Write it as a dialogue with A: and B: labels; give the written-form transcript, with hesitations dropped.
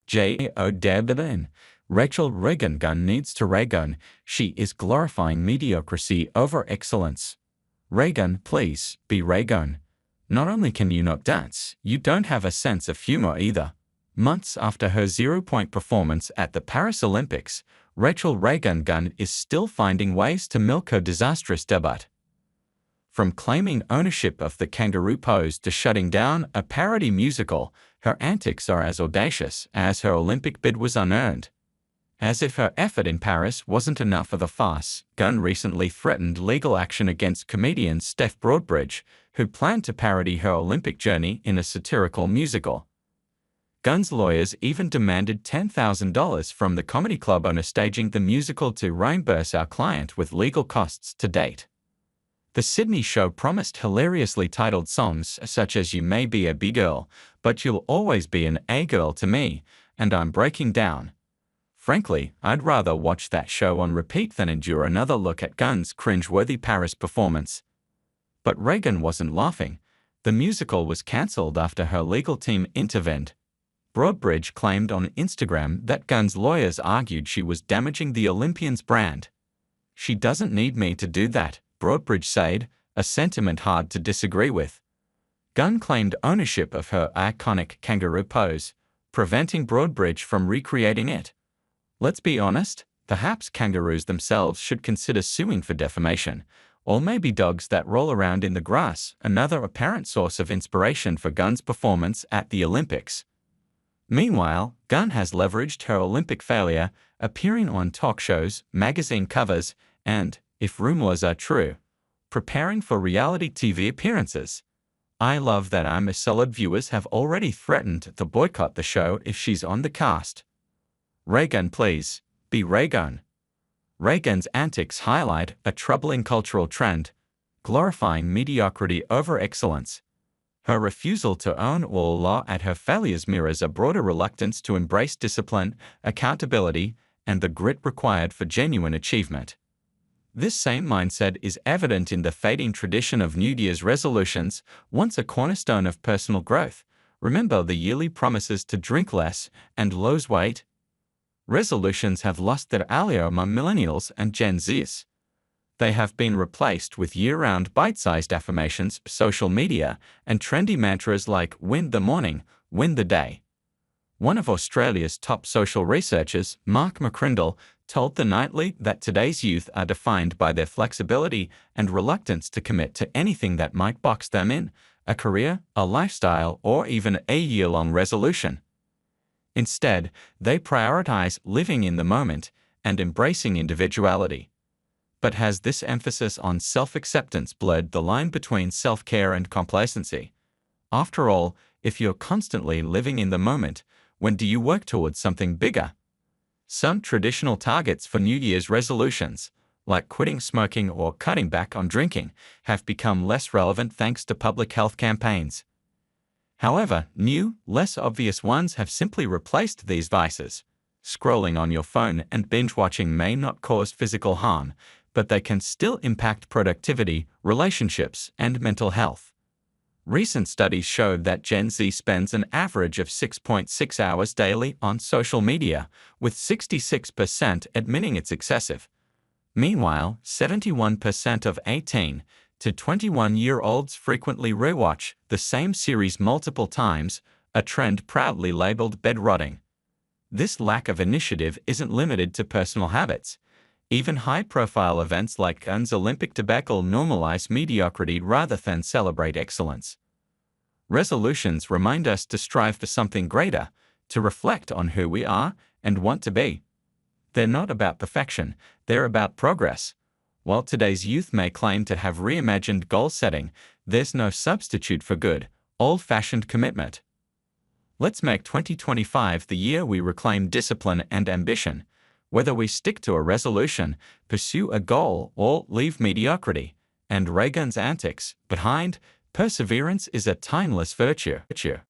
A: JENI. Rachael Ruygun Gunn needs to Raygone. She is glorifying mediocrity over excellence. Raygun, please, be Raygone. Not only can you not dance, you don't have a sense of humor either. Months after her 0-point performance at the Paris Olympics, Rachael Raygun Gunn is still finding ways to milk her disastrous debut. From claiming ownership of the kangaroo pose to shutting down a parody musical, her antics are as audacious as her Olympic bid was unearned. As if her effort in Paris wasn't enough for the farce, Gunn recently threatened legal action against comedian Steph Broadbridge, who planned to parody her Olympic journey in a satirical musical. Gunn's lawyers even demanded $10,000 from the comedy club owner staging the musical to reimburse our client with legal costs to date. The Sydney show promised hilariously titled songs such as "You may be a B-girl, but you'll always be an A-girl to me," and "I'm breaking down." Frankly, I'd rather watch that show on repeat than endure another look at Gunn's cringe-worthy Paris performance. But Raygun wasn't laughing. The musical was cancelled after her legal team intervened. Broadbridge claimed on Instagram that Gunn's lawyers argued she was damaging the Olympian's brand. "She doesn't need me to do that," Broadbridge said, a sentiment hard to disagree with. Gunn claimed ownership of her iconic kangaroo pose, preventing Broadbridge from recreating it. Let's be honest, perhaps kangaroos themselves should consider suing for defamation, or maybe dogs that roll around in the grass, another apparent source of inspiration for Gunn's performance at the Olympics. Meanwhile, Gunn has leveraged her Olympic failure, appearing on talk shows, magazine covers, and, if rumors are true, preparing for reality TV appearances. I love that I'm a solid viewers have already threatened to boycott the show if she's on the cast. Raygun, please, be Raygone. Raygun's antics highlight a troubling cultural trend, glorifying mediocrity over excellence. Her refusal to own all law at her failures mirrors a broader reluctance to embrace discipline, accountability, and the grit required for genuine achievement. This same mindset is evident in the fading tradition of New Year's resolutions, once a cornerstone of personal growth. Remember the yearly promises to drink less and lose weight? Resolutions have lost their allure among millennials and Gen Zs. They have been replaced with year-round bite-sized affirmations, social media, and trendy mantras like "win the morning, win the day." One of Australia's top social researchers, Mark McCrindle, told The Nightly that today's youth are defined by their flexibility and reluctance to commit to anything that might box them in, a career, a lifestyle, or even a year-long resolution. Instead, they prioritize living in the moment and embracing individuality. But has this emphasis on self-acceptance blurred the line between self-care and complacency? After all, if you're constantly living in the moment, when do you work towards something bigger? Some traditional targets for New Year's resolutions, like quitting smoking or cutting back on drinking, have become less relevant thanks to public health campaigns. However, new, less obvious ones have simply replaced these vices. Scrolling on your phone and binge-watching may not cause physical harm, but they can still impact productivity, relationships, and mental health. Recent studies showed that Gen Z spends an average of 6.6 hours daily on social media, with 66% admitting it's excessive. Meanwhile, 71% of 18 to 21-year-olds frequently rewatch the same series multiple times, a trend proudly labeled bedrotting. This lack of initiative isn't limited to personal habits. Even high-profile events like Gunn's Olympic debacle normalize mediocrity rather than celebrate excellence. Resolutions remind us to strive for something greater, to reflect on who we are and want to be. They're not about perfection, they're about progress. While today's youth may claim to have reimagined goal setting, there's no substitute for good, old-fashioned commitment. Let's make 2025 the year we reclaim discipline and ambition. Whether we stick to a resolution, pursue a goal, or leave mediocrity and Raygun's antics behind, perseverance is a timeless virtue.